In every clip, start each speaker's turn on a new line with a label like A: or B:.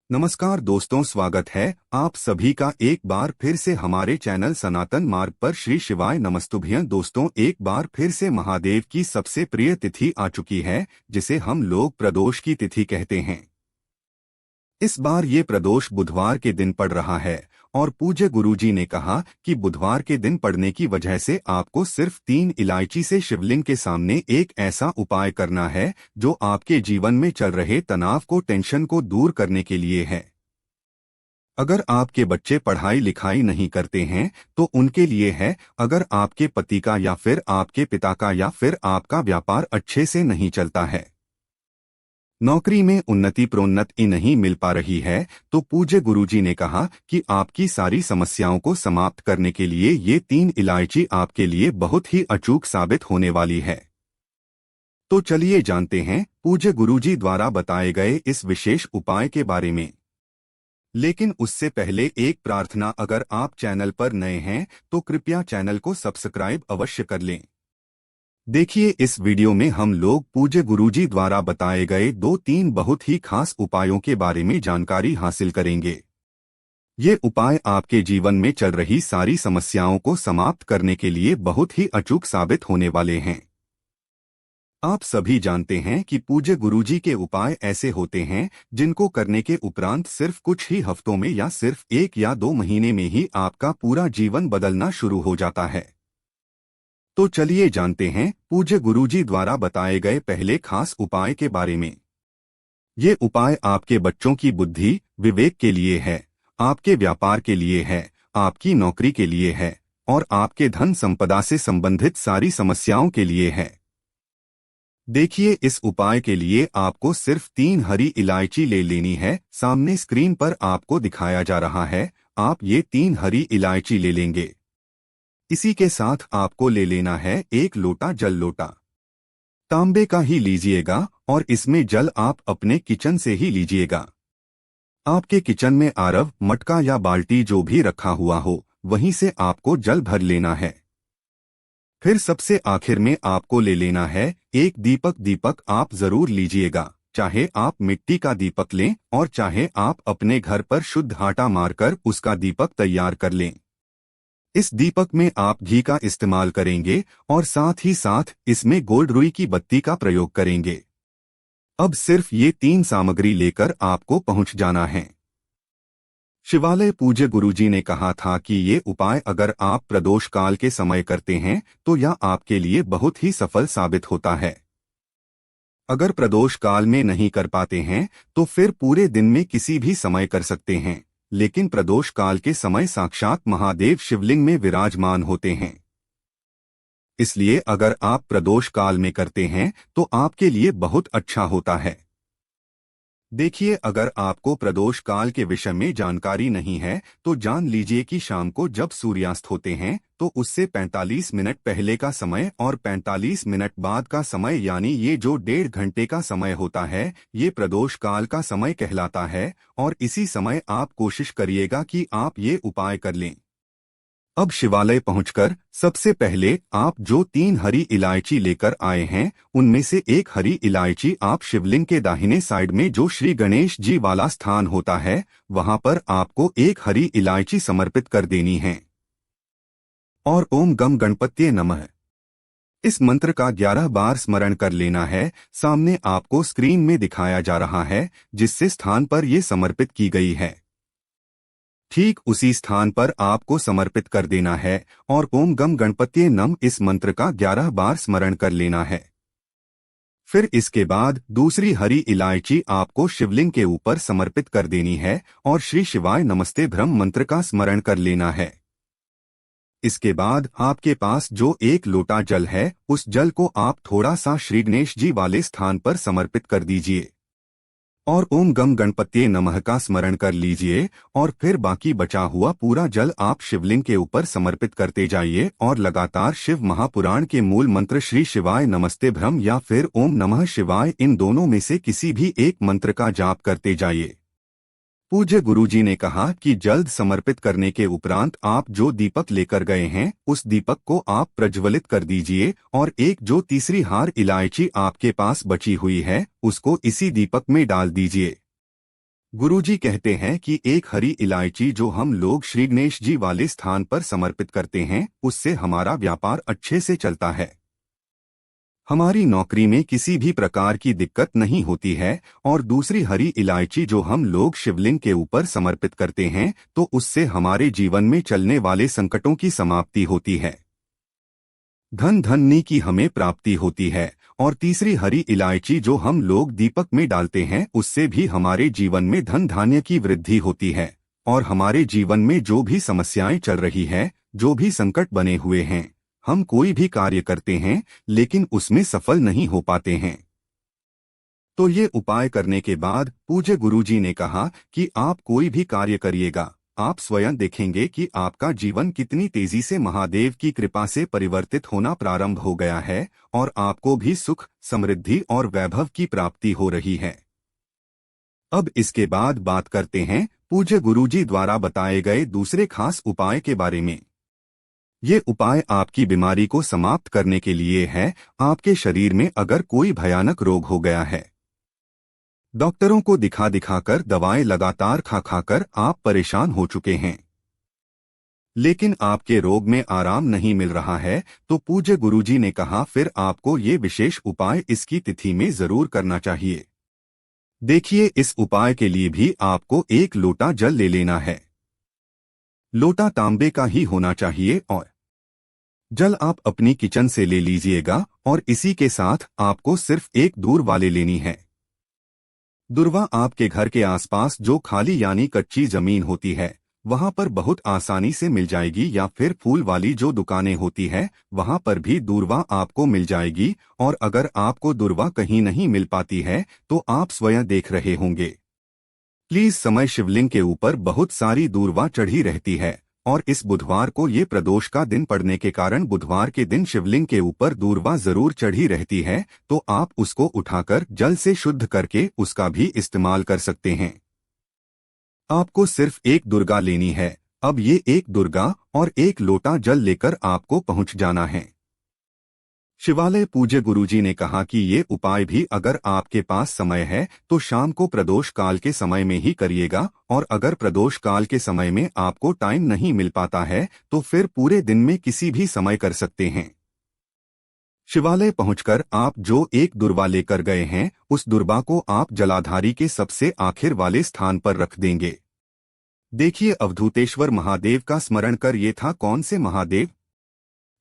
A: नमस्कार दोस्तों, स्वागत है आप सभी का एक बार फिर से हमारे चैनल सनातन मार्ग पर। श्री शिवाय नमस्तुभ्यं। दोस्तों, एक बार फिर से महादेव की सबसे प्रिय तिथि आ चुकी है, जिसे हम लोग प्रदोष की तिथि कहते हैं। इस बार ये प्रदोष बुधवार के दिन पड़ रहा है और पूज्य गुरुजी ने कहा कि बुधवार के दिन पड़ने की वजह से आपको सिर्फ 3 इलायची से शिवलिंग के सामने एक ऐसा उपाय करना है जो आपके जीवन में चल रहे तनाव को, टेंशन को दूर करने के लिए है। अगर आपके बच्चे पढ़ाई लिखाई नहीं करते हैं तो उनके लिए है। अगर आपके पति का या फिर आपके पिता का या फिर आपका व्यापार अच्छे से नहीं चलता है, नौकरी में उन्नति प्रोन्नति नहीं मिल पा रही है, तो पूज्य गुरुजी ने कहा कि आपकी सारी समस्याओं को समाप्त करने के लिए ये 3 इलायची आपके लिए बहुत ही अचूक साबित होने वाली है। तो चलिए जानते हैं पूज्य गुरुजी द्वारा बताए गए इस विशेष उपाय के बारे में। लेकिन उससे पहले एक प्रार्थना, अगर आप चैनल पर नए हैं तो कृपया चैनल को सब्सक्राइब अवश्य कर लें। देखिए, इस वीडियो में हम लोग पूज्य गुरुजी द्वारा बताए गए 2-3 बहुत ही खास उपायों के बारे में जानकारी हासिल करेंगे। ये उपाय आपके जीवन में चल रही सारी समस्याओं को समाप्त करने के लिए बहुत ही अचूक साबित होने वाले हैं। आप सभी जानते हैं कि पूज्य गुरुजी के उपाय ऐसे होते हैं जिनको करने के उपरांत सिर्फ कुछ ही हफ्तों में या सिर्फ 1 या 2 महीने में ही आपका पूरा जीवन बदलना शुरू हो जाता है। तो चलिए जानते हैं पूज्य गुरुजी द्वारा बताए गए पहले खास उपाय के बारे में। ये उपाय आपके बच्चों की बुद्धि विवेक के लिए है, आपके व्यापार के लिए है, आपकी नौकरी के लिए है और आपके धन संपदा से संबंधित सारी समस्याओं के लिए है। देखिए, इस उपाय के लिए आपको सिर्फ 3 हरी इलायची ले लेनी है। सामने स्क्रीन पर आपको दिखाया जा रहा है। आप ये 3 हरी इलायची ले लेंगे। इसी के साथ आपको ले लेना है 1 लोटा जल। लोटा तांबे का ही लीजिएगा और इसमें जल आप अपने किचन से ही लीजिएगा। आपके किचन में आरव, मटका या बाल्टी जो भी रखा हुआ हो, वहीं से आपको जल भर लेना है। फिर सबसे आखिर में आपको ले लेना है 1 दीपक। दीपक आप जरूर लीजिएगा, चाहे आप मिट्टी का दीपक लें और चाहे आप अपने घर पर शुद्ध आटा मारकर उसका दीपक तैयार कर लें। इस दीपक में आप घी का इस्तेमाल करेंगे और साथ ही साथ इसमें गोल्ड रुई की बत्ती का प्रयोग करेंगे। अब सिर्फ ये 3 सामग्री लेकर आपको पहुंच जाना है शिवालय। पूज्य गुरुजी ने कहा था कि ये उपाय अगर आप प्रदोष काल के समय करते हैं तो यह आपके लिए बहुत ही सफल साबित होता है। अगर प्रदोष काल में नहीं कर पाते हैं तो फिर पूरे दिन में किसी भी समय कर सकते हैं, लेकिन प्रदोष काल के समय साक्षात महादेव शिवलिंग में विराजमान होते हैं। इसलिए अगर आप प्रदोष काल में करते हैं तो आपके लिए बहुत अच्छा होता है। देखिए, अगर आपको प्रदोष काल के विषय में जानकारी नहीं है तो जान लीजिए कि शाम को जब सूर्यास्त होते हैं तो उससे 45 मिनट पहले का समय और 45 मिनट बाद का समय, यानी ये जो 1.5 घंटे का समय होता है, ये प्रदोष काल का समय कहलाता है। और इसी समय आप कोशिश करिएगा कि आप ये उपाय कर लें। अब शिवालय पहुंचकर सबसे पहले आप जो 3 हरी इलायची लेकर आए हैं, उनमें से 1 हरी इलायची आप शिवलिंग के दाहिने साइड में जो श्री गणेश जी वाला स्थान होता है, वहां पर आपको 1 हरी इलायची समर्पित कर देनी है। और ओम गम गणपत्ये नमः इस मंत्र का 11 बार स्मरण कर लेना है। सामने आपको स्क्रीन में दिखाया जा रहा है जिससे स्थान पर ये समर्पित की गई है। ठीक उसी स्थान पर आपको समर्पित कर देना है और ओम गम गणपत्ये नम इस मंत्र का 11 बार स्मरण कर लेना है। फिर इसके बाद दूसरी हरी इलायची आपको शिवलिंग के ऊपर समर्पित कर देनी है और श्री शिवाय नमस्ते ब्रह्म मंत्र का स्मरण कर लेना है। इसके बाद आपके पास जो 1 लोटा जल है, उस जल को आप थोड़ा सा श्री गणेश जी वाले स्थान पर समर्पित कर दीजिए और ओम गम गणपत्ये नमः का स्मरण कर लीजिए। और फिर बाकी बचा हुआ पूरा जल आप शिवलिंग के ऊपर समर्पित करते जाइए और लगातार शिव महापुराण के मूल मंत्र श्री शिवाय नमस्ते ब्रह्म या फिर ओम नमः शिवाय, इन दोनों में से किसी भी एक मंत्र का जाप करते जाइए। पूज्य गुरुजी ने कहा कि जल्द समर्पित करने के उपरांत आप जो दीपक लेकर गए हैं, उस दीपक को आप प्रज्वलित कर दीजिए और एक जो तीसरी हार इलायची आपके पास बची हुई है, उसको इसी दीपक में डाल दीजिए। गुरुजी कहते हैं कि एक हरी इलायची जो हम लोग श्री गणेश जी वाले स्थान पर समर्पित करते हैं, उससे हमारा व्यापार अच्छे से चलता है। हमारी नौकरी में किसी भी प्रकार की दिक्कत नहीं होती है। और दूसरी हरी इलायची जो हम लोग शिवलिंग के ऊपर समर्पित करते हैं, तो उससे हमारे जीवन में चलने वाले संकटों की समाप्ति होती है, धन धन्य की हमें प्राप्ति होती है। और तीसरी हरी इलायची जो हम लोग दीपक में डालते हैं, उससे भी हमारे जीवन में धन धान्य की वृद्धि होती है। और हमारे जीवन में जो भी समस्याएं चल रही है, जो भी संकट बने हुए हैं, हम कोई भी कार्य करते हैं लेकिन उसमें सफल नहीं हो पाते हैं, तो ये उपाय करने के बाद पूज्य गुरुजी ने कहा कि आप कोई भी कार्य करिएगा, आप स्वयं देखेंगे कि आपका जीवन कितनी तेजी से महादेव की कृपा से परिवर्तित होना प्रारंभ हो गया है और आपको भी सुख, समृद्धि और वैभव की प्राप्ति हो रही है। अब इसके बाद बात करते हैं पूज्य गुरुजी द्वारा बताए गए दूसरे खास उपाय के बारे में। ये उपाय आपकी बीमारी को समाप्त करने के लिए है। आपके शरीर में अगर कोई भयानक रोग हो गया है, डॉक्टरों को दिखा दिखाकर, दवाएं लगातार खा खाकर आप परेशान हो चुके हैं, लेकिन आपके रोग में आराम नहीं मिल रहा है, तो पूज्य गुरुजी ने कहा फिर आपको ये विशेष उपाय इसकी तिथि में जरूर करना चाहिए। देखिए, इस उपाय के लिए भी आपको एक लोटा जल ले लेना है। लोटा तांबे का ही होना चाहिए और जल आप अपनी किचन से ले लीजिएगा। और इसी के साथ आपको सिर्फ एक दूर वाले लेनी है। दुर्वा आपके घर के आसपास जो खाली यानी कच्ची जमीन होती है, वहां पर बहुत आसानी से मिल जाएगी, या फिर फूल वाली जो दुकानें होती है वहां पर भी दूर्वा आपको मिल जाएगी। और अगर आपको दूर्वा कहीं नहीं मिल पाती है तो आप स्वयं देख रहे होंगे, प्लीज समय शिवलिंग के ऊपर बहुत सारी दूर्वा चढ़ी रहती है। और इस बुधवार को ये प्रदोष का दिन पड़ने के कारण बुधवार के दिन शिवलिंग के ऊपर दूर्वा जरूर चढ़ी रहती है, तो आप उसको उठाकर जल से शुद्ध करके उसका भी इस्तेमाल कर सकते हैं। आपको सिर्फ एक दुर्गा लेनी है। अब ये एक दुर्गा और एक लोटा जल लेकर आपको पहुंच जाना है शिवालय। पूज्य गुरुजी ने कहा कि ये उपाय भी अगर आपके पास समय है तो शाम को प्रदोष काल के समय में ही करिएगा, और अगर प्रदोष काल के समय में आपको टाइम नहीं मिल पाता है तो फिर पूरे दिन में किसी भी समय कर सकते हैं। शिवालय पहुंचकर आप जो एक दुर्वा लेकर गए हैं, उस दुर्वा को आप जलाधारी के सबसे आखिर वाले स्थान पर रख देंगे। देखिए, अवधूतेश्वर महादेव का स्मरण कर, ये था कौन से महादेव?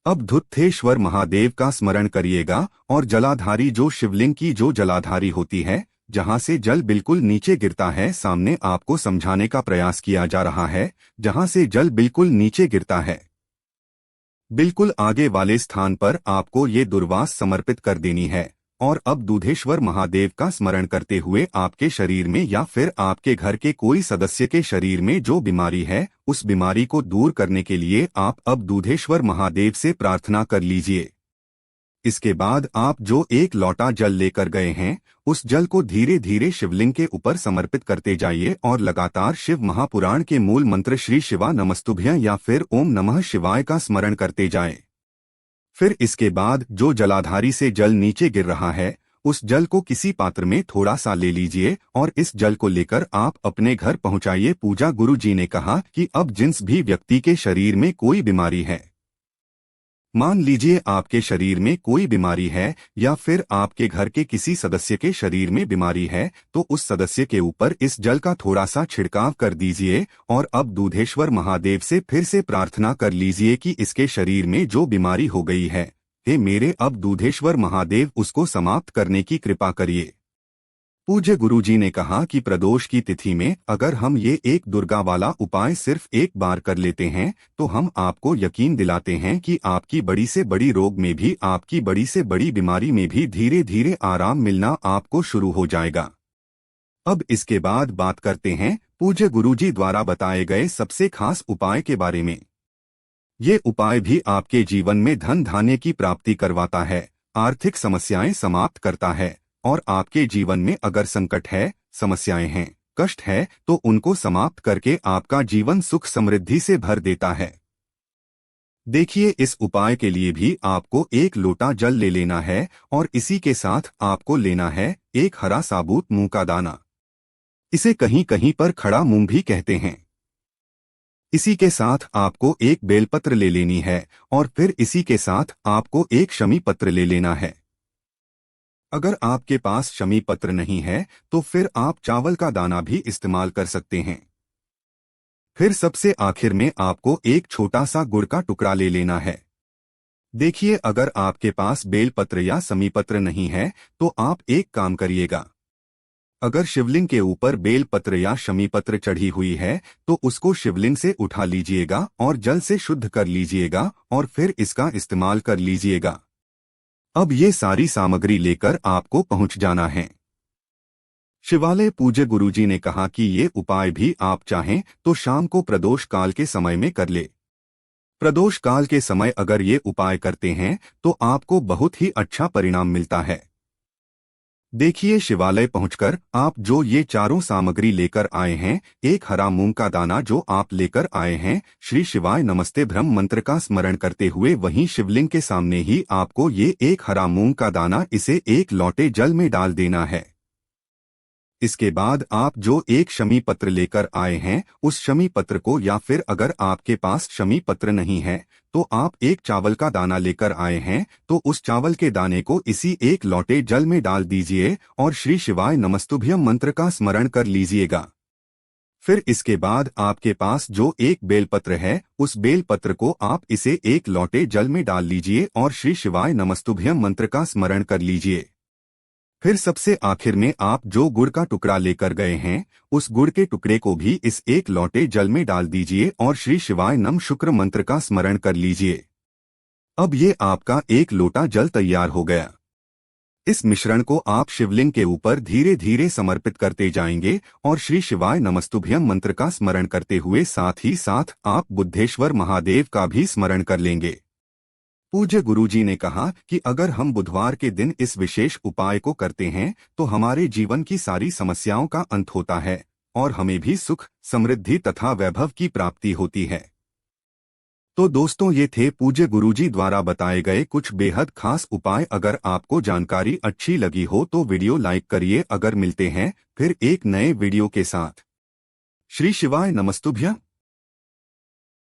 A: अवधूतेश्वर महादेव का स्मरण करिएगा। और जलाधारी जो शिवलिंग की जो जलाधारी होती है, जहां से जल बिल्कुल नीचे गिरता है, सामने आपको समझाने का प्रयास किया जा रहा है, जहां से जल बिल्कुल नीचे गिरता है, बिल्कुल आगे वाले स्थान पर आपको ये दुर्वास समर्पित कर देनी है। और अब दूधेश्वर महादेव का स्मरण करते हुए आपके शरीर में या फिर आपके घर के कोई सदस्य के शरीर में जो बीमारी है, उस बीमारी को दूर करने के लिए आप अब दूधेश्वर महादेव से प्रार्थना कर लीजिए। इसके बाद आप जो एक लोटा जल लेकर गए हैं, उस जल को धीरे धीरे शिवलिंग के ऊपर समर्पित करते जाइए और लगातार शिव महापुराण के मूल मंत्र श्री शिवा नमस्तुभ्यं या फिर ओम नमः शिवाय का स्मरण करते जाएं। फिर इसके बाद जो जलाधारी से जल नीचे गिर रहा है, उस जल को किसी पात्र में थोड़ा सा ले लीजिए और इस जल को लेकर आप अपने घर पहुंचाइए। पूजा गुरु जी ने कहा कि अब जिस भी व्यक्ति के शरीर में कोई बीमारी है, मान लीजिए आपके शरीर में कोई बीमारी है या फिर आपके घर के किसी सदस्य के शरीर में बीमारी है, तो उस सदस्य के ऊपर इस जल का थोड़ा सा छिड़काव कर दीजिए। और अब दूधेश्वर महादेव से फिर से प्रार्थना कर लीजिए कि इसके शरीर में जो बीमारी हो गई है, हे मेरे अब दूधेश्वर महादेव उसको समाप्त करने की कृपा करिए। पूज्य गुरुजी ने कहा कि प्रदोष की तिथि में अगर हम ये एक दुर्गा वाला उपाय सिर्फ एक बार कर लेते हैं, तो हम आपको यकीन दिलाते हैं कि आपकी बड़ी से बड़ी रोग में भी, आपकी बड़ी से बड़ी बीमारी में भी धीरे धीरे आराम मिलना आपको शुरू हो जाएगा। अब इसके बाद बात करते हैं पूज्य गुरुजी द्वारा बताए गए सबसे खास उपाय के बारे में। ये उपाय भी आपके जीवन में धन धान्य की प्राप्ति करवाता है, आर्थिक समस्याएं समाप्त करता है, और आपके जीवन में अगर संकट है, समस्याएं हैं, कष्ट है, तो उनको समाप्त करके आपका जीवन सुख समृद्धि से भर देता है। देखिए, इस उपाय के लिए भी आपको एक लोटा जल ले लेना है और इसी के साथ आपको लेना है एक हरा साबुत मूंग का दाना। इसे कहीं कहीं पर खड़ा मूंग भी कहते हैं। इसी के साथ आपको एक बेलपत्र ले लेनी है और फिर इसी के साथ आपको एक शमी पत्र ले लेना है। अगर आपके पास शमी पत्र नहीं है तो फिर आप चावल का दाना भी इस्तेमाल कर सकते हैं। फिर सबसे आखिर में आपको एक छोटा सा गुड़ का टुकड़ा ले लेना है। देखिए, अगर आपके पास बेलपत्र या शमी पत्र नहीं है तो आप एक काम करिएगा। अगर शिवलिंग के ऊपर बेलपत्र या शमी पत्र चढ़ी हुई है तो उसको शिवलिंग से उठा लीजिएगा और जल से शुद्ध कर लीजिएगा और फिर इसका इस्तेमाल कर लीजिएगा। अब ये सारी सामग्री लेकर आपको पहुंच जाना है शिवालय। पूज्य गुरुजी ने कहा कि ये उपाय भी आप चाहें तो शाम को प्रदोष काल के समय में कर ले। प्रदोष काल के समय अगर ये उपाय करते हैं तो आपको बहुत ही अच्छा परिणाम मिलता है। देखिए, शिवालय पहुंचकर आप जो ये चारों सामग्री लेकर आए हैं, एक हरा मूंग का दाना जो आप लेकर आए हैं, श्री शिवाय नमस्ते ब्रह्म मंत्र का स्मरण करते हुए वहीं शिवलिंग के सामने ही आपको ये एक हरा मूंग का दाना इसे एक लोटे जल में डाल देना है। इसके बाद आप जो एक शमी पत्र लेकर आए हैं उस शमी पत्र को, या फिर अगर आपके पास शमी पत्र नहीं है तो आप एक चावल का दाना लेकर आए हैं तो उस चावल के दाने को इसी एक लोटे जल में डाल दीजिए और श्री शिवाय नमस्तुभ्यम मंत्र का स्मरण कर लीजिएगा। फिर इसके बाद आपके पास जो एक बेलपत्र है उस बेलपत्र को आप इसे एक लोटे जल में डाल लीजिए और श्री शिवाय नमस्तुभ्यम मंत्र का स्मरण कर लीजिए। फिर सबसे आखिर में आप जो गुड़ का टुकड़ा लेकर गए हैं उस गुड़ के टुकड़े को भी इस एक लोटे जल में डाल दीजिए और श्री शिवाय नम शुक्र मंत्र का स्मरण कर लीजिए। अब ये आपका एक लोटा जल तैयार हो गया। इस मिश्रण को आप शिवलिंग के ऊपर धीरे धीरे समर्पित करते जाएंगे और श्री शिवाय नमस्तुभ्यम मंत्र का स्मरण करते हुए साथ ही साथ आप बुद्धेश्वर महादेव का भी स्मरण कर लेंगे। पूज्य गुरुजी ने कहा कि अगर हम बुधवार के दिन इस विशेष उपाय को करते हैं तो हमारे जीवन की सारी समस्याओं का अंत होता है और हमें भी सुख, समृद्धि तथा वैभव की प्राप्ति होती है। तो दोस्तों, ये थे पूज्य गुरुजी द्वारा बताए गए कुछ बेहद खास उपाय। अगर आपको जानकारी अच्छी लगी हो तो वीडियो लाइक करिए। अगर मिलते हैं फिर एक नए वीडियो के साथ। श्री शिवाय नमस्तुभ्यं।